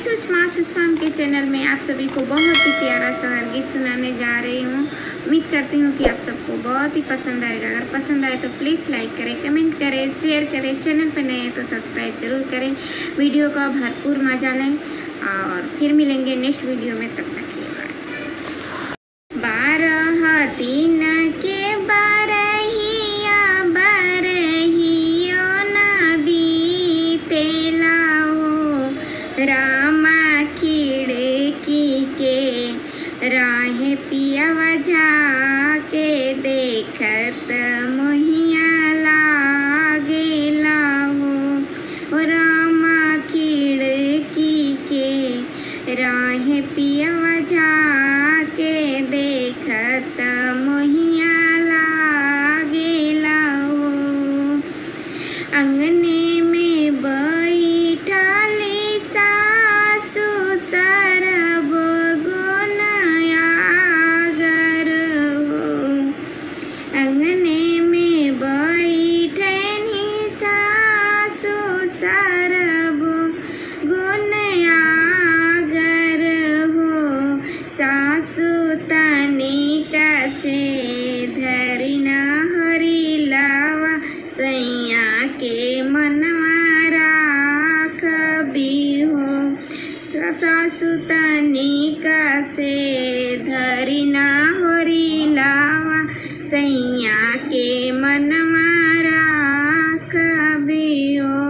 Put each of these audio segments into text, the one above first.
सुषमा के चैनल में आप सभी को बहुत ही प्यारा सा गीत सुनाने जा रही हूँ। उम्मीद करती हूँ कि आप सबको बहुत ही पसंद आएगा। अगर पसंद आए तो प्लीज़ लाइक करें, कमेंट करें, शेयर करें। चैनल पर नए हैं तो सब्सक्राइब जरूर करें। वीडियो का भरपूर मजा लें और फिर मिलेंगे नेक्स्ट वीडियो में। तब तक के लिए 12 दिन के बारहिया बारहियो न बीतेला हो, रामा खिड़की के राहे पियावा झाके देखत मोहिया लागेला हो, रामा खिड़की के राहे पियावा झाके देखत मोहिया लागेला हो। अंगने में बैठली सासु सरब गुनया गर हो, अंगने में बैठनी सासु सरब गुनया गर हो। सासु तनिका से धरी न हरी लावा सैया के मनवा राखबी हो। सासु तनिका से धरी न हरी लावा सैया के मनवा राखबी हो।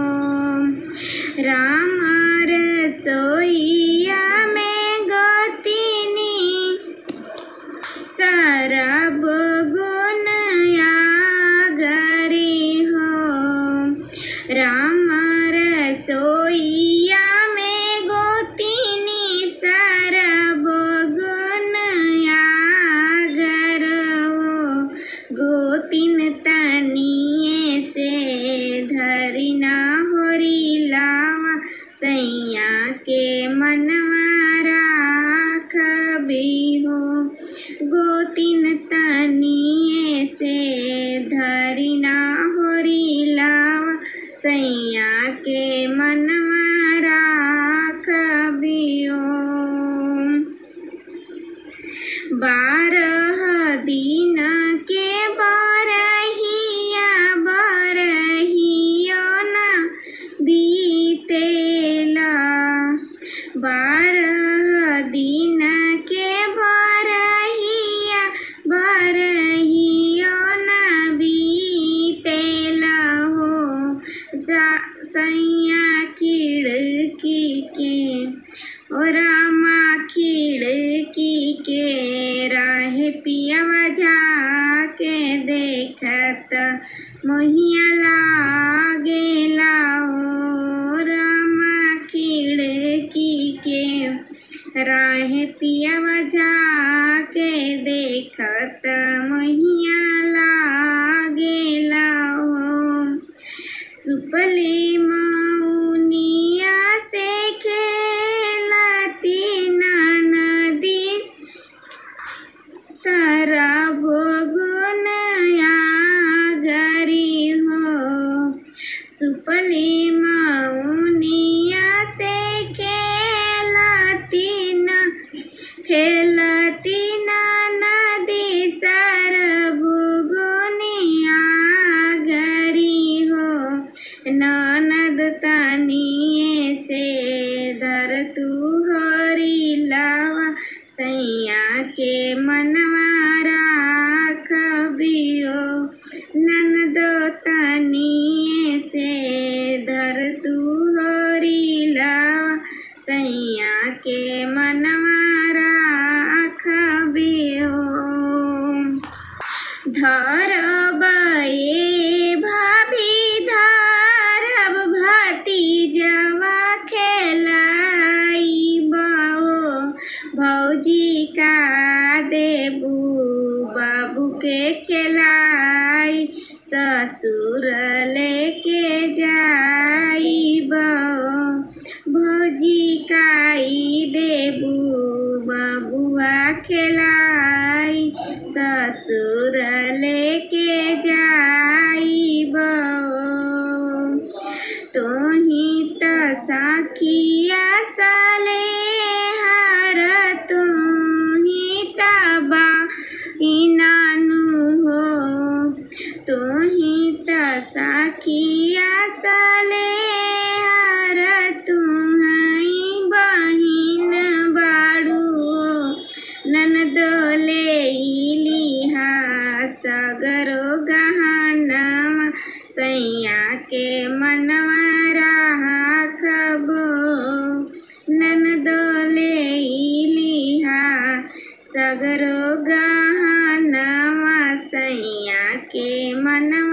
राम रसोईया में गोतिनी सरब गुनया गरी हो, राम रसोईया में गोतिनी सरब गुनया गर हो। गोतिन तनिए से धरी ना होरी लावा सैया के मनवा राखबी हो। गोतिन तनिए से धरी ना होरी लावा सैया के मनवा राखबी हो। 12 दिन के बारहिया बारहियो न बीतेला, 12 दिन के बारहिया बारहियो न बीतेला हो। सैया खिड़की के ओ रामा खिड़की के राहे पियावा झाके देखत मोहिया लागेला हो, रामा खिड़की के राहे पियावा झाके देखत मोहिया लागेला हो। सुपली मौनिया से खेलती नदी सरब गुनया गरी हो। सुपली मौनिया से खेलती नदी सरब गुनया गरी हो। ननद तनिए से धर तू हरी लावा सैया के मनवा राखबी हो। ननद तनिए से धर तू हरी लावा सैया के मनवा राखबी हो। धरब ए भाभी धरब भतीजवा खेलाइब हो, भौजी का देबू बाबू के खेलाई ससुर लेके जाइब हो। भौजी काई देबू बबुआ खेलाई ससुर लेके जाइब हो। तोही त साखिया सले हर तू ही तबा नानू हो तू ही त सखिया सले हर तू हई बहिन बाड़ू ननदोले लिहा सगरो गहनवा सैया के मनवा राखबो ननदोले लिहा सगरो गहनवा सैया के मनवा